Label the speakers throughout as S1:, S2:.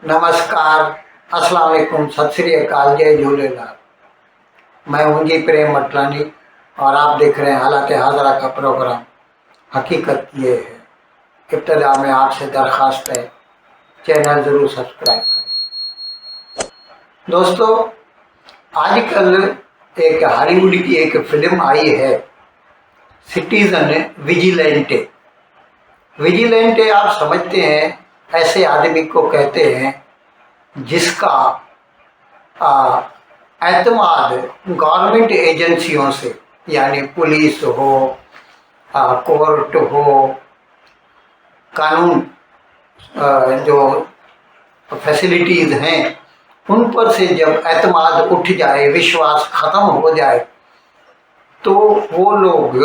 S1: नमस्कार, अस्सलाम वालेकुम, सत श्री अकाल, जय झूलेलाल। मैं हूं जी प्रेम मटलानी और आप देख रहे हैं हालात हाजरा का प्रोग्राम। हकीकत ये है, इब्तदा में आपसे दरख्वास्त है, चैनल ज़रूर सब्सक्राइब करें। दोस्तों, आजकल एक हॉलीवुड की एक फिल्म आई है, सिटीजन विजिलेंटे। विजिलेंटे आप समझते हैं, ऐसे आदमी को कहते हैं जिसका एतमाद गवर्नमेंट एजेंसियों से, यानी पुलिस हो, कोर्ट हो, कानून जो फैसिलिटीज़ हैं उन पर से जब एतमाद उठ जाए, विश्वास ख़त्म हो जाए, तो वो लोग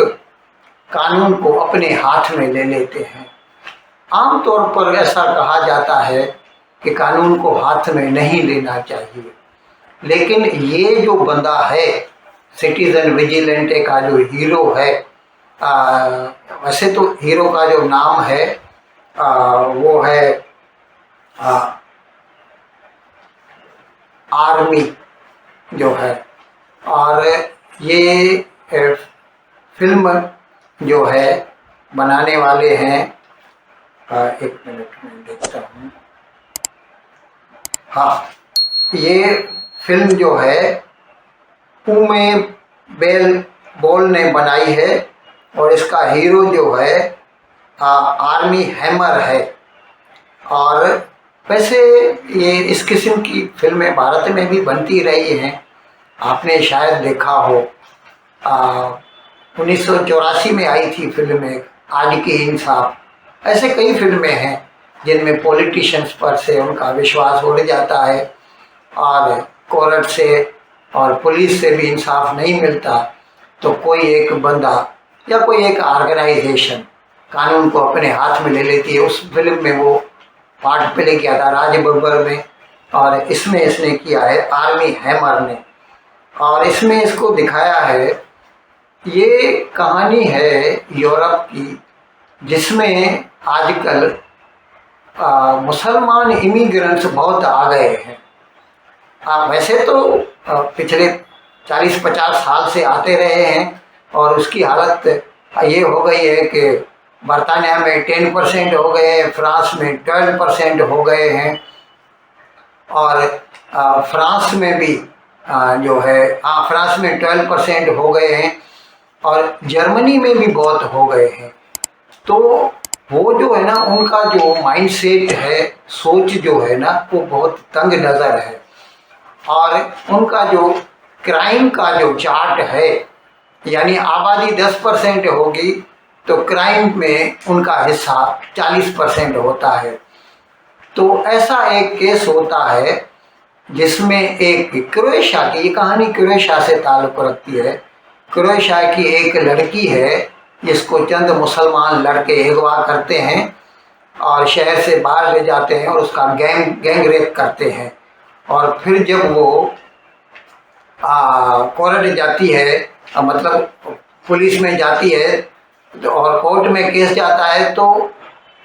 S1: कानून को अपने हाथ में ले लेते हैं। आमतौर पर ऐसा कहा जाता है कि कानून को हाथ में नहीं लेना चाहिए, लेकिन ये जो बंदा है, सिटीजन विजिलेंटे का जो हीरो है, वैसे तो हीरो का जो नाम है वो है आर्मी जो है। और ये फिल्म जो है बनाने वाले हैं, एक मिनट में देखता हूँ। हाँ, ये फिल्म जो है उमे बेल बॉल ने बनाई है और इसका हीरो जो है आर्मी हैमर है। और वैसे ये इस किस्म की फिल्में भारत में भी बनती रही हैं। आपने शायद देखा हो, 1984 में आई थी फिल्म एक, आज की इंसाफ। ऐसे कई फिल्में हैं जिनमें पॉलिटिशियंस पर से उनका विश्वास उड़ जाता है और कोर्ट से और पुलिस से भी इंसाफ नहीं मिलता, तो कोई एक बंदा या कोई एक ऑर्गेनाइजेशन कानून को अपने हाथ में ले लेती है। उस फिल्म में वो पार्ट प्ले किया था राज बब्बर ने, और इसमें इसने किया है आर्मी हैमर ने। और इसमें इसको दिखाया है, ये कहानी है यूरोप की, जिसमें आजकल मुसलमान इमिग्रेंट्स बहुत आ गए हैं। वैसे तो पिछले 40-50 साल से आते रहे हैं और उसकी हालत ये हो गई है कि बरतानिया में 10% हो गए हैं, फ्रांस में 12% हो गए हैं, और फ्रांस में भी जो है फ्रांस में 12% हो गए हैं, और जर्मनी में भी बहुत हो गए हैं। तो वो जो है ना, उनका जो माइंडसेट है, सोच जो है ना, वो बहुत तंग नज़र है। और उनका जो क्राइम का जो चार्ट है, यानी आबादी 10% होगी तो क्राइम में उनका हिस्सा 40% होता है। तो ऐसा एक केस होता है जिसमें एक क्रोएशिया की, ये कहानी क्रोएशिया से ताल्लुक़ रखती है। क्रोएशिया की एक लड़की है जिसको चंद मुसलमान लड़के अगवा करते हैं और शहर से बाहर ले जाते हैं और उसका गैंग रेप करते हैं। और फिर जब वो कोर्ट जाती है, मतलब पुलिस में जाती है और कोर्ट में केस जाता है, तो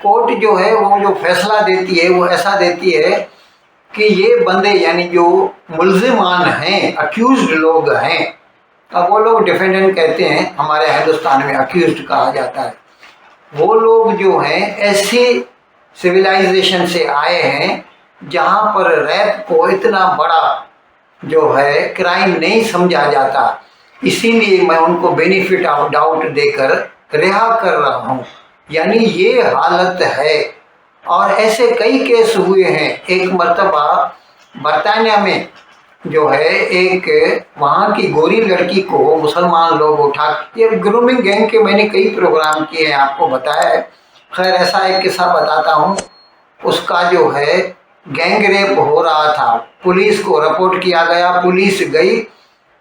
S1: कोर्ट जो है वो जो फैसला देती है वो ऐसा देती है कि ये बंदे, यानी जो मुल्ज़िमान हैं, अक्यूज्ड लोग हैं, अब वो लोग डिफेंडेंट कहते हैं, हमारे हिंदुस्तान में अक्यूज्ड कहा जाता है, वो लोग जो हैं ऐसी सिविलाइजेशन से आए हैं जहाँ पर रैप को इतना बड़ा जो है क्राइम नहीं समझा जाता। इसीलिए मैं उनको बेनिफिट ऑफ डाउट देकर रिहा कर रहा हूँ। यानी ये हालत है। और ऐसे कई केस हुए हैं। एक मर्तबा बरतानिया में जो है एक वहाँ की गोरी लड़की को मुसलमान लोग उठा, ये ग्रूमिंग गैंग के मैंने कई प्रोग्राम किए हैं, आपको बताया है। खैर, ऐसा एक किस्सा बताता हूँ। उसका जो है गैंग रेप हो रहा था, पुलिस को रिपोर्ट किया गया, पुलिस गई,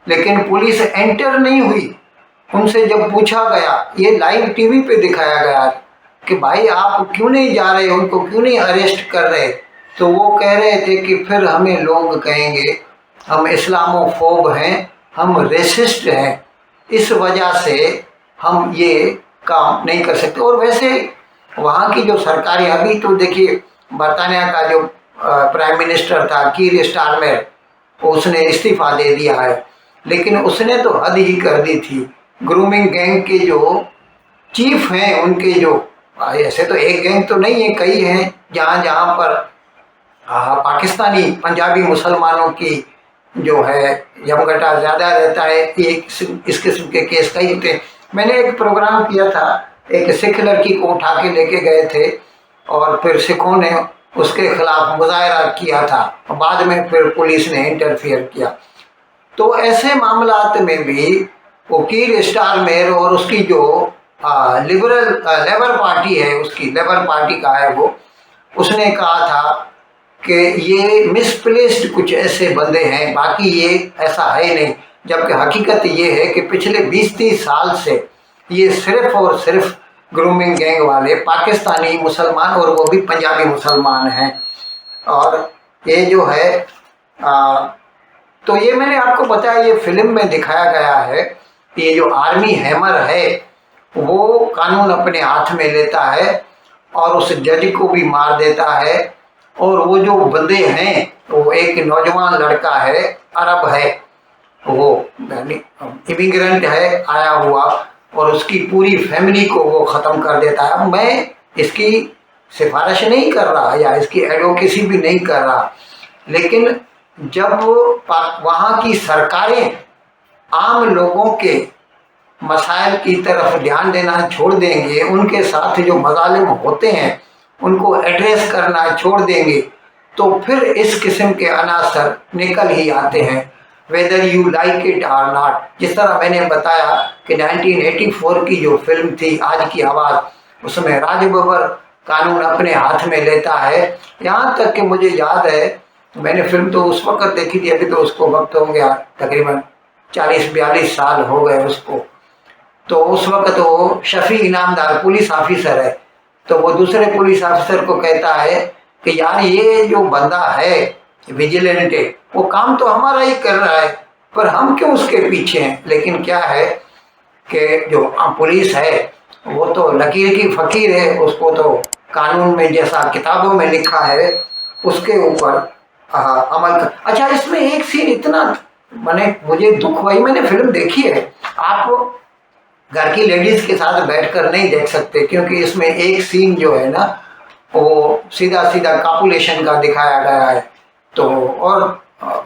S1: लेकिन पुलिस एंटर नहीं हुई। उनसे जब पूछा गया, ये लाइव टीवी पे दिखाया गया कि भाई आप क्यों नहीं जा रहे, उनको क्यों नहीं अरेस्ट कर रहे, तो वो कह रहे थे कि फिर हमें लोग कहेंगे हम इस्लामोफोब हैं, हम रेसिस्ट हैं, इस वजह से हम ये काम नहीं कर सकते। और वैसे वहाँ की जो सरकारें, अभी तो देखिए बरतानिया का जो प्राइम मिनिस्टर था कीर स्टारमेर, उसने इस्तीफा दे दिया है, लेकिन उसने तो हद ही कर दी थी। ग्रूमिंग गैंग के जो चीफ हैं उनके जो, ऐसे तो एक गैंग तो नहीं है, कई हैं जहाँ जहाँ पर पाकिस्तानी पंजाबी मुसलमानों की जो है जमघटा ज़्यादा रहता है, इस किस्म के केस कई होते हैं। मैंने एक प्रोग्राम किया था, एक सिख लड़की को उठा के लेके गए थे और फिर सिखों ने उसके खिलाफ मुजाहरा किया था, बाद में फिर पुलिस ने इंटरफियर किया। तो ऐसे मामलात में भी वो कीर स्टारमेर और उसकी जो लेबर पार्टी है, उसकी लेबर पार्टी का है वो, उसने कहा था कि ये मिसप्लेस्ड कुछ ऐसे बंदे हैं, बाकी ये ऐसा है नहीं। जबकि हकीकत ये है कि पिछले 20-30 साल से ये सिर्फ और सिर्फ ग्रूमिंग गैंग वाले पाकिस्तानी मुसलमान और वो भी पंजाबी मुसलमान हैं। और ये जो है तो ये मैंने आपको बताया, ये फिल्म में दिखाया गया है कि ये जो आर्मी हैमर है वो कानून अपने हाथ में लेता है और उस जज को भी मार देता है। और वो जो बंदे हैं, वो एक नौजवान लड़का है, अरब है, वो इमिग्रेंट है आया हुआ, और उसकी पूरी फैमिली को वो ख़त्म कर देता है। मैं इसकी सिफारिश नहीं कर रहा या इसकी एडवोकेसी भी नहीं कर रहा, लेकिन जब वहाँ की सरकारें आम लोगों के मसाइल की तरफ ध्यान देना छोड़ देंगे, उनके साथ जो मजालिम होते हैं उनको एड्रेस करना छोड़ देंगे, तो फिर इस किस्म के अनासर निकल ही आते हैं, वेदर यू लाइक इट और नॉट। जिस तरह मैंने बताया कि 1984 की जो फिल्म थी आज की आवाज़, उसमें राज बब्बर कानून अपने हाथ में लेता है। यहाँ तक कि मुझे याद है, मैंने फिल्म तो उस वक्त देखी थी, अभी तो उसको वक्त हो गया तकरीबन 40-42 साल हो गए उसको। तो उस वक्त वो शफी इनामदार पुलिस ऑफिसर है, तो वो दूसरे पुलिस ऑफिसर को कहता है कि यार ये जो बंदा है विजिलेंटे, वो काम तो हमारा ही कर रहा है, पर हम क्यों उसके पीछे हैं। लेकिन क्या है कि जो पुलिस है वो तो लकीर की फ़कीर है, उसको तो कानून में जैसा किताबों में लिखा है उसके ऊपर अमल कर। अच्छा, इसमें एक सीन इतना मुझे दुख हुआ, मैंने फिल्म देखी है, आप घर की लेडीज़ के साथ बैठकर नहीं देख सकते, क्योंकि इसमें एक सीन जो है ना वो सीधा सीधा कॉपुलेशन का दिखाया गया है, तो और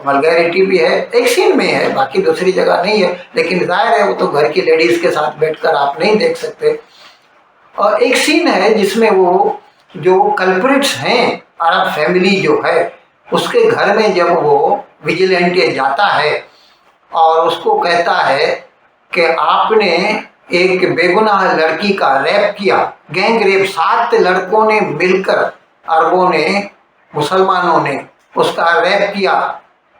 S1: वल्गैरिटी भी है, एक सीन में है, बाकी दूसरी जगह नहीं है। लेकिन जाहिर है वो तो घर की लेडीज़ के साथ बैठकर आप नहीं देख सकते। और एक सीन है जिसमें वो जो कल्प्रिट्स हैं, अरब फैमिली जो है, उसके घर में जब वो विजिलेंटे जाता है और उसको कहता है कि आपने एक बेगुनाह लड़की का रैप किया, गैंग रेप, 7 लड़कों ने मिलकर, अरबों ने, मुसलमानों ने उसका रैप किया।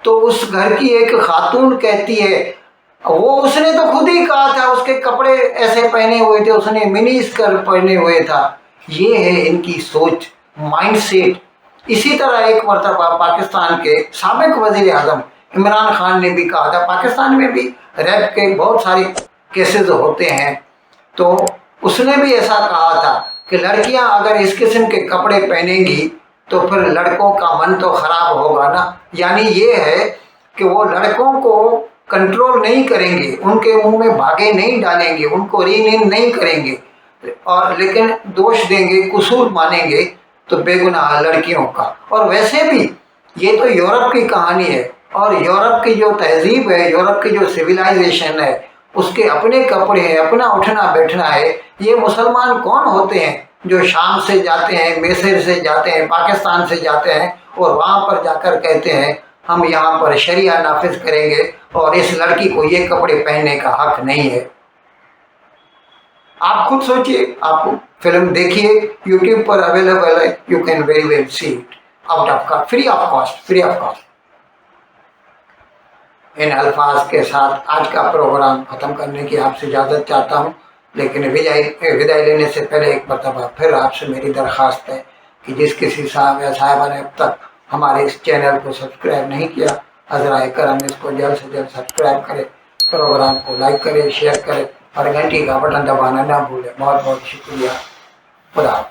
S1: तो उस घर की एक खातून कहती है, वो उसने तो खुद ही कहा था, उसके कपड़े ऐसे पहने हुए थे, उसने मिनी स्कर्ट पहने हुए था। ये है इनकी सोच, माइंडसेट। इसी तरह एक मरतबा पाकिस्तान के साबिक वज़ीर आज़म इमरान खान ने भी कहा था, पाकिस्तान में भी रैप के बहुत सारे केसेस होते हैं, तो उसने भी ऐसा कहा था कि लड़कियां अगर इस किस्म के कपड़े पहनेंगी तो फिर लड़कों का मन तो ख़राब होगा ना। यानी ये है कि वो लड़कों को कंट्रोल नहीं करेंगे, उनके मुंह में भागे नहीं डालेंगे, उनको रीन इन नहीं करेंगे, और लेकिन दोष देंगे, कसूर मानेंगे तो बेगुनाह लड़कियों का। और वैसे भी ये तो यूरोप की कहानी है, और यूरोप की जो तहजीब है, यूरोप की जो सिविलाइजेशन है, उसके अपने कपड़े हैं, अपना उठना बैठना है। ये मुसलमान कौन होते हैं जो शाम से जाते हैं, मिस्र से जाते हैं, पाकिस्तान से जाते हैं और वहाँ पर जाकर कहते हैं हम यहाँ पर शरिया नाफिज करेंगे और इस लड़की को ये कपड़े पहनने का हक नहीं है। आप खुद सोचिए, आप फिल्म देखिए, यूट्यूब पर अवेलेबल है, you can very well see it out of cost, free of cost. इन अल्फाज के साथ आज का प्रोग्राम ख़त्म करने की आपसे इजाज़त चाहता हूँ, लेकिन विदाई लेने से पहले एक मरतबा फिर आपसे मेरी दरख्वास्त है कि जिस किसी साहब या साहिबा ने अब तक हमारे इस चैनल को सब्सक्राइब नहीं किया, हज़राए करम इसको जल्द से जल्द सब्सक्राइब करें, प्रोग्राम को लाइक करें, शेयर करें और घंटी का बटन दबाना ना भूलें। बहुत बहुत शुक्रिया। खुदा।